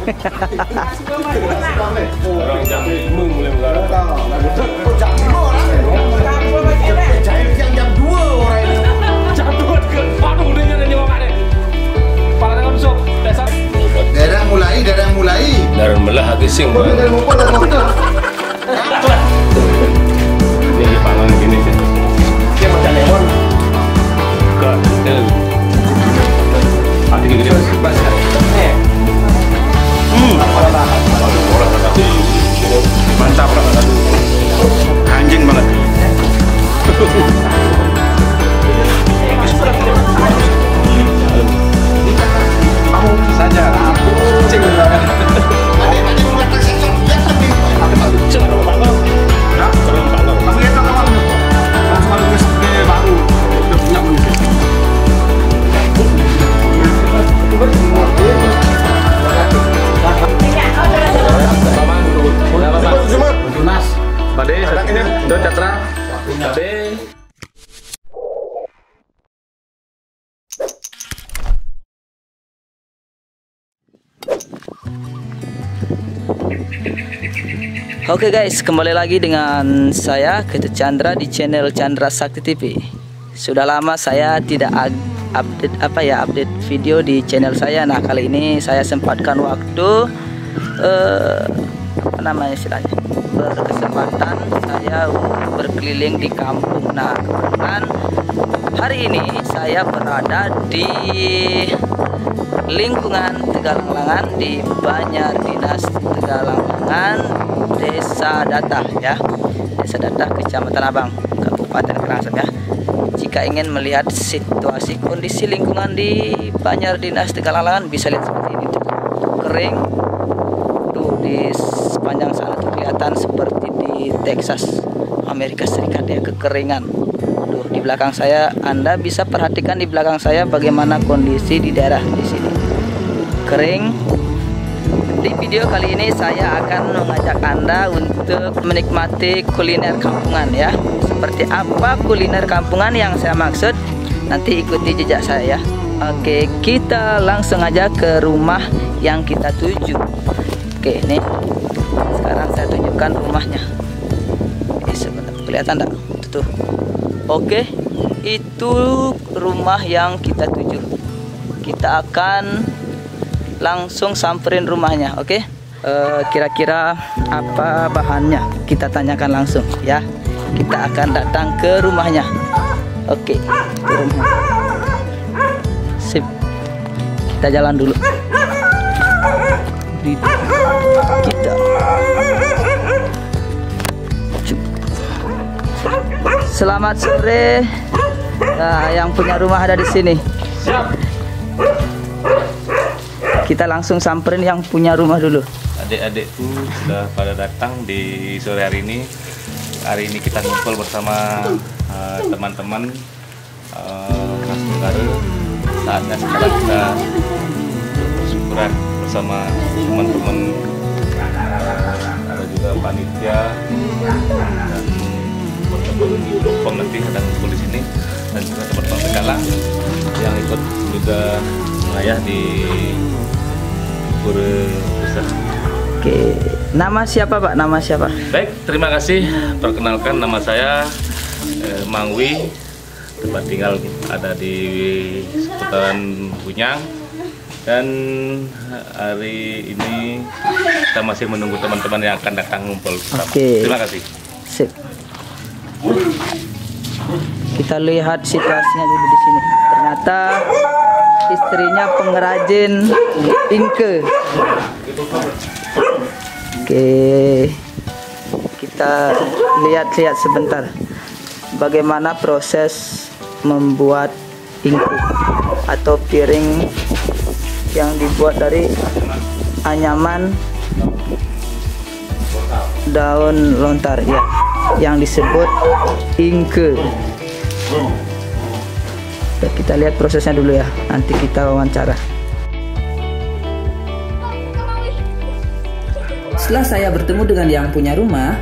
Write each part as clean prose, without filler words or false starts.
Orang jam 5 mulai menggarap. Jam 5 orang. Jam 2 orang ini. Jam 2 ke. Aduh, dengar ini kok ada. Pala dengan sok. Dasar. Daerah mulai. Darah belah hati sing. Dari motor. Ini di pangan gini sih. Dia macam lemon. Enggak. Hati gede banget. Mantap lah. Anjing banget. Saja. Cing banget. Tadi mengatakan sektor biasa nih. Cerong banget. Nah, cerong banget. Tapi kita kawan. Langsung ada SP baru. Udah punya mungkin. Tunas. Pade, itu catra. Pade. Oke guys, kembali lagi dengan saya Ketut Chandra di channel Chandra Sakti TV. Sudah lama saya tidak update video di channel saya. Nah, kali ini saya sempatkan waktu istilahnya berkesempatan saya berkeliling di kampung. Nah, kebetulan hari ini saya berada di lingkungan Tegalang-Langan di Banjar Dinas Tegalang-Langan, Desa Datah ya. Desa Datah, Kecamatan Abang, Kabupaten Karangsang ya. Jika ingin melihat situasi kondisi lingkungan di Banjar Dinas Tegalang-Langan, bisa lihat seperti ini tuh. Kering. Tuh di sepanjang sana tuh kelihatan seperti di Texas, Amerika Serikat ya, kekeringan. Tuh di belakang saya, Anda bisa perhatikan di belakang saya bagaimana kondisi di daerah di sini. Kering. Di video kali ini saya akan mengajak Anda untuk menikmati kuliner kampungan ya. Seperti apa kuliner kampungan yang saya maksud? Nanti ikuti jejak saya ya. Oke, kita langsung aja ke rumah yang kita tuju. Oke, ini sekarang saya tunjukkan rumahnya. Sebentar, kelihatan enggak? Tuh. Oke, itu rumah yang kita tuju. Kita akan langsung samperin rumahnya, oke? Kira-kira apa bahannya? Kita tanyakan langsung ya. Kita akan datang ke rumahnya. Oke, ke rumah. Sip. Kita jalan dulu. Kita. Selamat sore. Nah, yang punya rumah ada di sini. Siap. Kita langsung samperin yang punya rumah dulu. Adik-adikku sudah pada datang di sore hari ini. Hari ini kita ngumpul bersama teman-teman khas Tenggara. Saatnya sekarang kita bersyukuran bersama teman-teman, ada juga panitia dan teman-teman nanti ada ngumpul di sini, dan juga teman-teman Tegalang yang ikut juga ayah di Pura Besar. Oke, nama siapa Pak? Nama siapa? Baik, terima kasih. Perkenalkan, nama saya Mangwi. Tempat tinggal ada di seputaran Bunyang. Dan hari ini kita masih menunggu teman-teman yang akan datang ngumpul bersama. Oke. Terima kasih. Sip. Kita lihat situasinya dulu di sini. Ternyata istrinya pengrajin ingke. Oke, kita lihat-lihat sebentar bagaimana proses membuat ingke atau piring yang dibuat dari anyaman daun lontar ya, yang disebut ingke. Kita lihat prosesnya dulu ya, nanti kita wawancara. Setelah saya bertemu dengan yang punya rumah,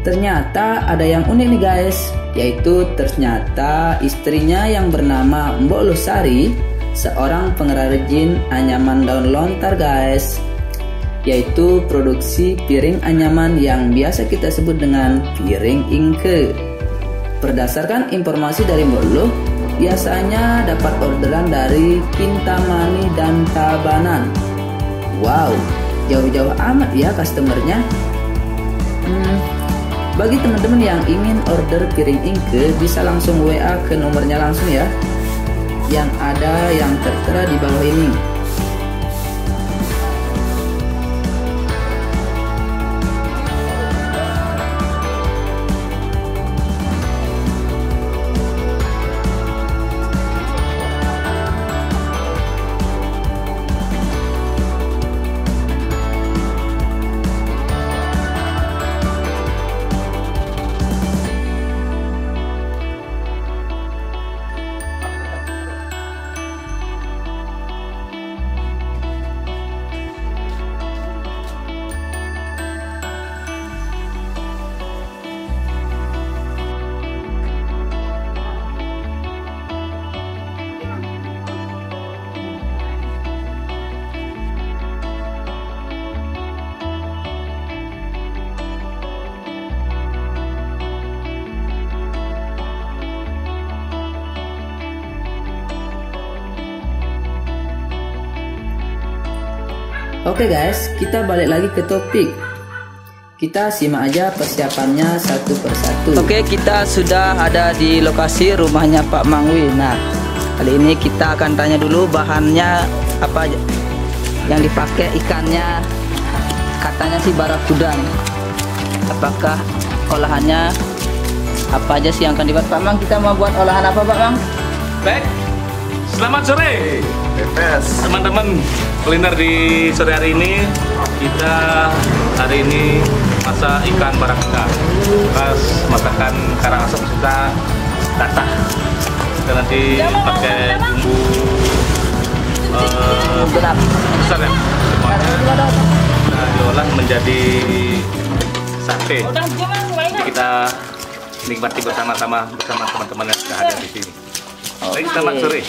ternyata ada yang unik nih guys, yaitu ternyata istrinya yang bernama Mbok Losari, seorang pengrajin anyaman daun lontar guys. yaitu produksi piring anyaman yang biasa kita sebut dengan piring ingke. Berdasarkan informasi dari Mbok Luh, biasanya dapat orderan dari Kintamani dan Tabanan. Wow, jauh-jauh amat ya customernya. Bagi teman-teman yang ingin order piring ingke, bisa langsung WA ke nomornya langsung ya, yang ada yang tertera di bawah ini. Oke guys, kita balik lagi ke topik. Kita simak aja persiapannya satu persatu. Oke, kita sudah ada di lokasi rumahnya Pak Mangwi. Nah, kali ini kita akan tanya dulu bahannya apa aja yang dipakai. Ikannya katanya sih barakuda nih. Apakah olahannya apa aja sih yang akan dibuat Pak Mang? Kita mau buat olahan apa Pak Mang? Baik, selamat sore teman-teman kuliner di sore hari ini. Kita hari ini masak ikan barakuda, pas masakan Karangasem kita datah. Kita nanti pakai bumbu besar ya semuanya. Nah, diolah menjadi sate. Jadi kita nikmati bersama-sama bersama teman-teman yang sudah hadir di sini. Baik, selamat sore.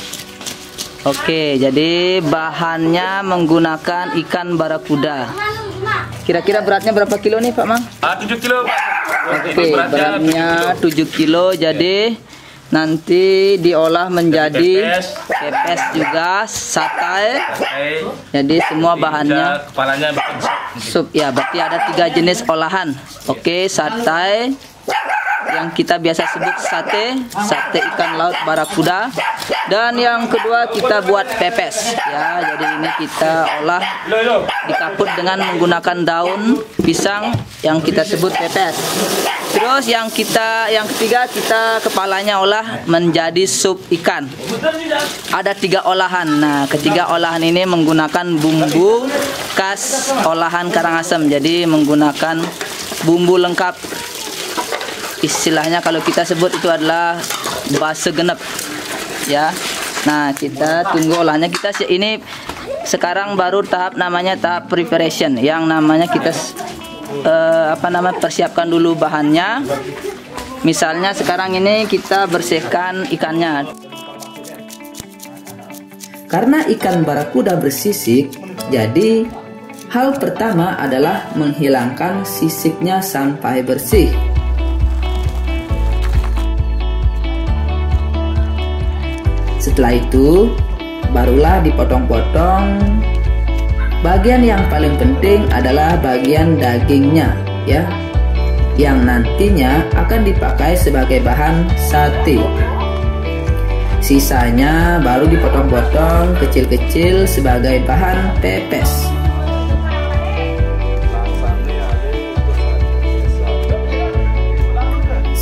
Oke, jadi bahannya menggunakan ikan barakuda. Kira-kira beratnya berapa kilo nih Pak Mang? 7 kilo. Oke, beratnya 7 kilo. Jadi nanti diolah menjadi pepes juga, sate. Jadi semua bahannya kepalanya sup ya, berarti ada 3 jenis olahan. Oke, sate yang kita biasa sebut sate ikan laut barakuda, dan yang kedua kita buat pepes ya. Jadi ini kita olah dikaput dengan menggunakan daun pisang yang kita sebut pepes. Terus yang ketiga kita kepalanya olah menjadi sup ikan. Ada 3 olahan. Nah, ketiga olahan ini menggunakan bumbu khas olahan Karangasem. Jadi menggunakan bumbu lengkap. Istilahnya kalau kita sebut itu adalah base genep ya. Nah, kita tunggu olahnya. Kita ini sekarang baru namanya tahap preparation, yang namanya kita persiapkan dulu bahannya. Misalnya sekarang ini kita bersihkan ikannya. Karena ikan barakuda bersisik, jadi hal pertama adalah menghilangkan sisiknya sampai bersih. Setelah itu, barulah dipotong-potong. Bagian yang paling penting adalah bagian dagingnya, ya, yang nantinya akan dipakai sebagai bahan sate. Sisanya baru dipotong-potong kecil-kecil sebagai bahan pepes.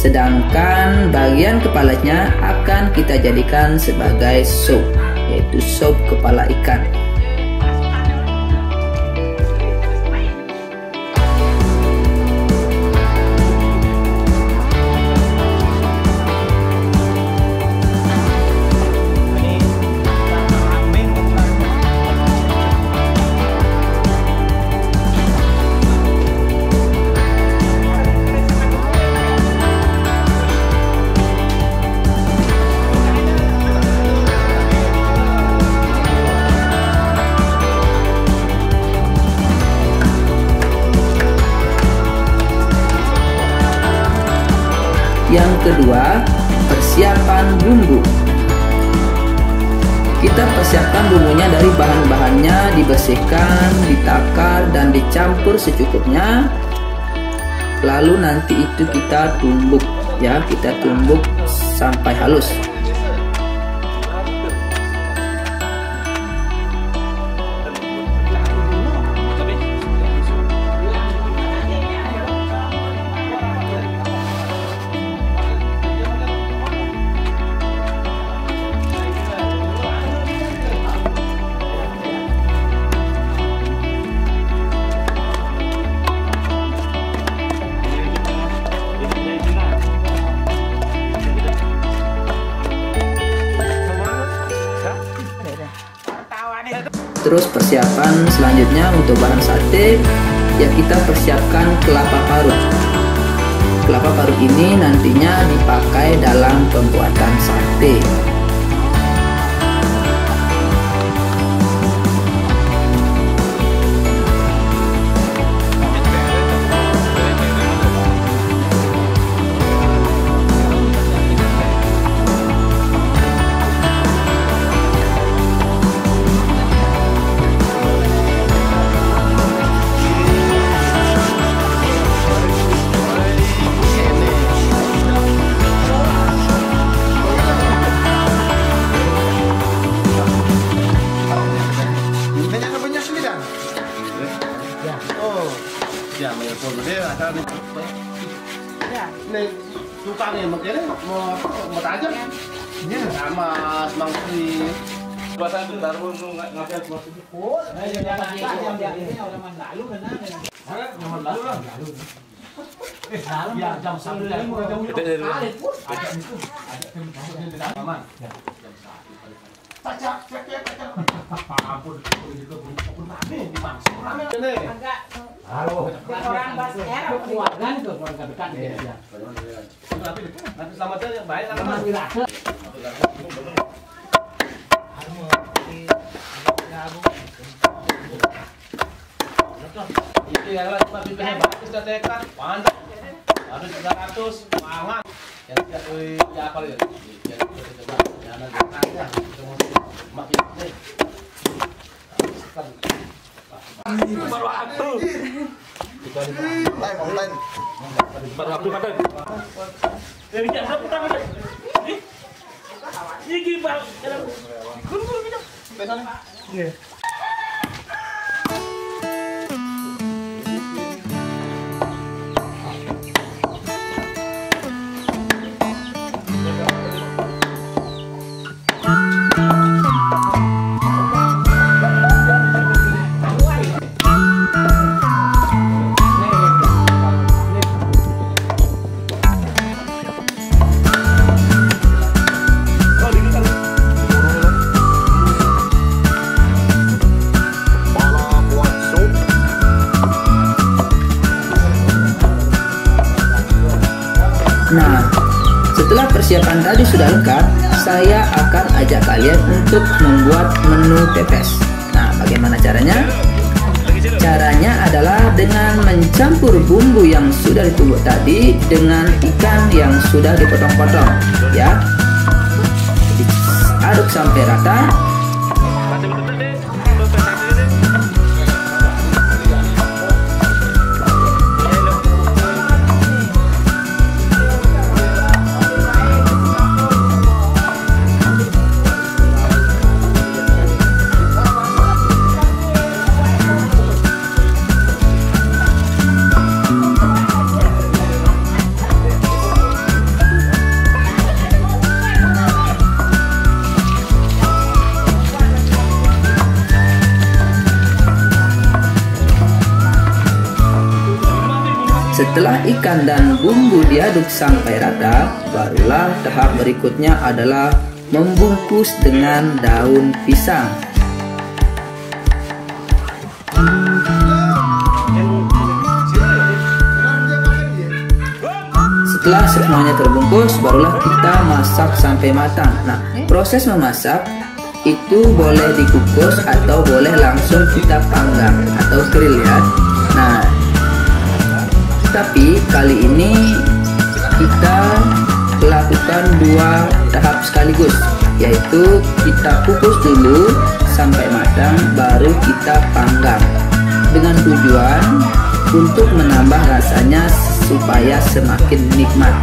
Sedangkan bagian kepalanya akan kita jadikan sebagai sup, yaitu sup kepala ikan. Yang kedua, persiapan bumbu. Kita persiapkan bumbunya dari bahan-bahannya, dibersihkan, ditakar, dan dicampur secukupnya. Lalu nanti itu kita tumbuk ya, kita tumbuk sampai halus. Terus persiapan selanjutnya untuk bahan sate, ya kita persiapkan kelapa parut. Kelapa parut ini nantinya dipakai dalam pembuatan sate. Nih, tukangnya makanya mau tajam. Ini sama Mang Sri. Bahasa bentar ngasih sesuatu. Ya, jam 1 jam. Halo. Orang Basnya keluarga itu keluarga dekat ya. Nanti selamat yang baik itu ya lah cuma bibirnya bagus dan tekan mantap. Harus 300 mangan. Yang ya apa ya? Baru waktu. Baru waktu paten. Ini jam berapa tangan? Ini gimana? Guru minum. Iya. Nah, setelah persiapan tadi sudah lengkap, saya akan ajak kalian untuk membuat menu pepes. Nah, bagaimana caranya? Caranya adalah dengan mencampur bumbu yang sudah ditumbuk tadi dengan ikan yang sudah dipotong-potong, ya. Aduk sampai rata. Setelah ikan dan bumbu diaduk sampai rata, barulah tahap berikutnya adalah membungkus dengan daun pisang. Setelah semuanya terbungkus, barulah kita masak sampai matang. Nah, proses memasak itu boleh dikukus atau boleh langsung kita panggang atau grill ya. Nah, tapi kali ini kita dua tahap sekaligus, yaitu kita kukus dulu sampai matang baru kita panggang, dengan tujuan untuk menambah rasanya supaya semakin nikmat.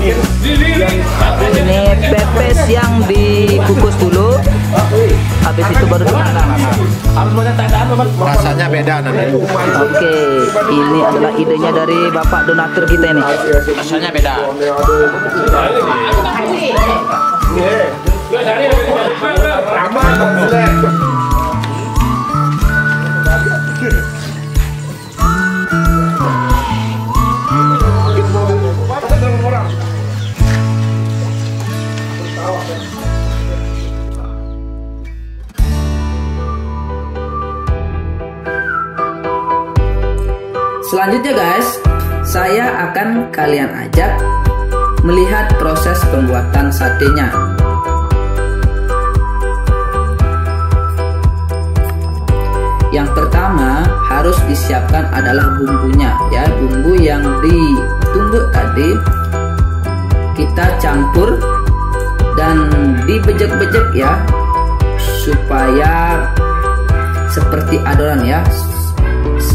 Ini pepes yang dikukus dulu, habis itu baru dipanggang. Rasanya beda nanti. Oke, ini adalah idenya dari Bapak donatur kita ini. Rasanya beda. Selanjutnya guys, saya akan kalian ajak melihat proses pembuatan satenya. Yang pertama harus disiapkan adalah bumbunya ya, bumbu yang ditumbuk tadi kita campur dan dibejek-bejek ya, supaya seperti adonan ya.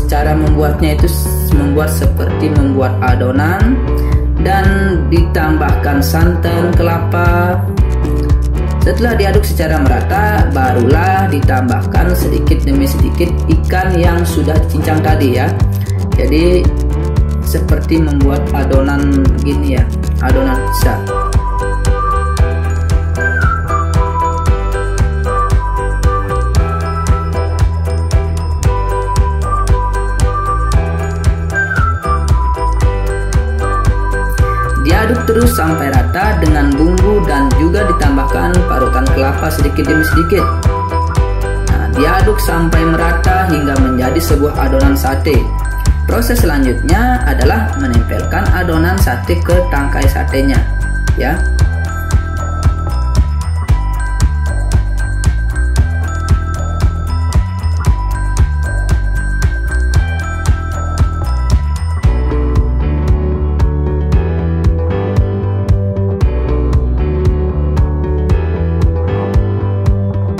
Cara membuatnya itu membuat seperti membuat adonan dan ditambahkan santan kelapa. Setelah diaduk secara merata, barulah ditambahkan sedikit demi sedikit ikan yang sudah cincang tadi ya. Jadi seperti membuat adonan begini ya, adonan pizza. Diaduk terus sampai rata dengan bumbu dan juga ditambahkan parutan kelapa sedikit demi sedikit. Nah, diaduk sampai merata hingga menjadi sebuah adonan sate. Proses selanjutnya adalah menempelkan adonan sate ke tangkai satenya, ya.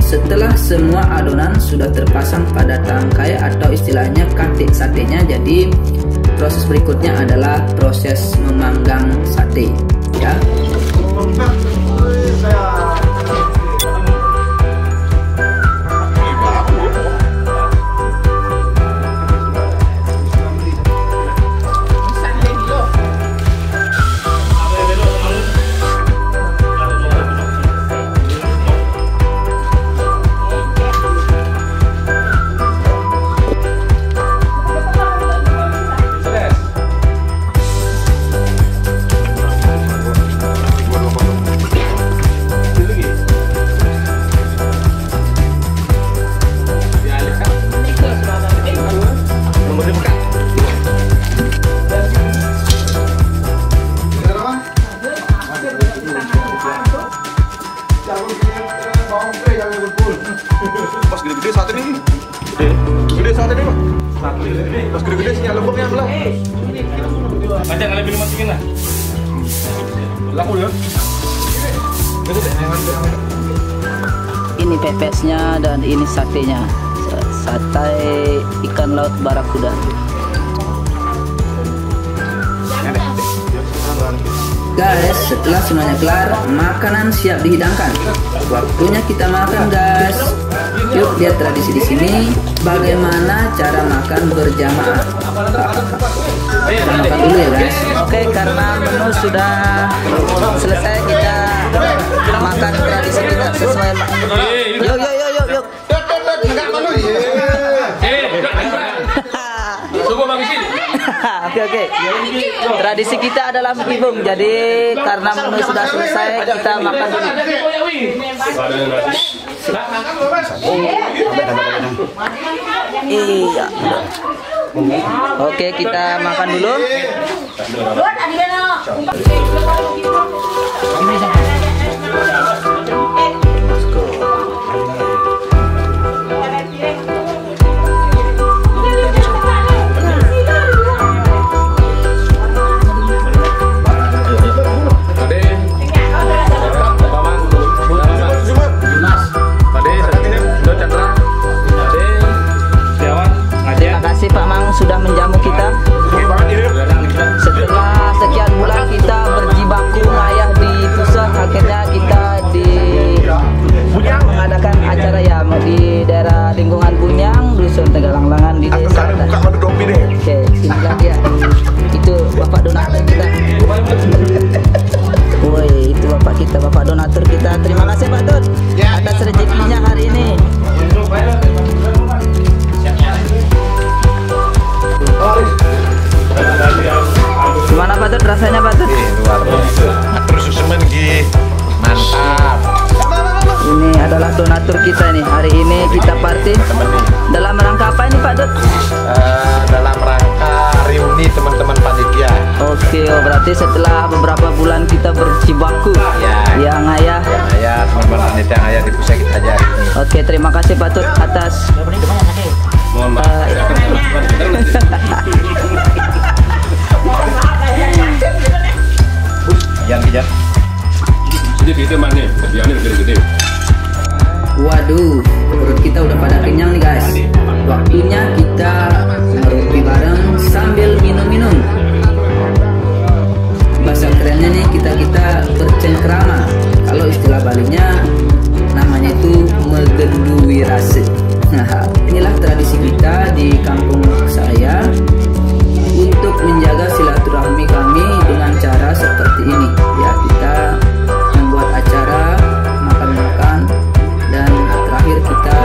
Setelah semua adonan sudah terpasang pada tangkai atau istilahnya katik satenya, jadi proses berikutnya adalah proses memanggang sate ya. Pas gede-gede saat ini, gede saat ini mah. Pas gede-gede sinyal lemboknya belah. Baca kalian minum masukin lah. Laku ya. Ini pepesnya dan ini satenya, sate ikan laut barakuda. Guys, setelah semuanya kelar, makanan siap dihidangkan. Waktunya kita makan, guys. Yuk lihat tradisi di sini. Bagaimana cara makan berjamaah? Kita makan dulu ya, guys. Oke, karena menu sudah selesai, kita makan tradisi kita sesuai. Yuk. Oke. Tradisi kita adalah mengibung. Jadi karena menu sudah selesai, kita makan dulu. Iya. Oke, kita makan dulu. kita nih. Hari ini kita party. Dalam rangka apa ini Pak Dut? Dalam rangka reuni teman-teman panitia. Oke, oh berarti setelah beberapa bulan kita berjibaku yang ayah. Ya, teman-teman panitia yang ayah di pusat kita aja hari ini. Oke, terima kasih Pak Dut atas Mohon maaf. Yang kejar. Jadi itu mana? Kerjaannya gede-gede. Waduh, perut kita udah pada kenyang nih guys. Waktunya kita ngerupi bareng sambil minum-minum. Bahasa kerennya nih kita bercengkrama. Kalau istilah Balinya namanya itu megendui rase. Nah, inilah tradisi kita di kampung saya untuk menjaga silaturahmi kami dengan cara seperti ini. Ya, kita membuat acara makan-makan dan terakhir kita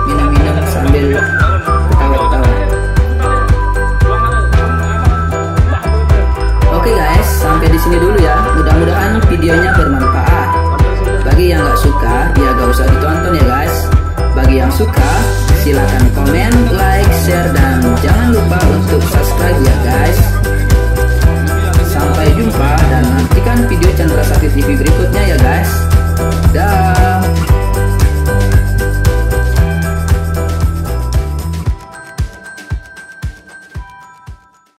minum-minum sambil ketawa-ketawa. Oke guys, sampai di sini dulu ya. Mudah-mudahan videonya bermanfaat. Bagi yang nggak suka, ya nggak usah ditonton ya guys. Bagi yang suka, silakan komen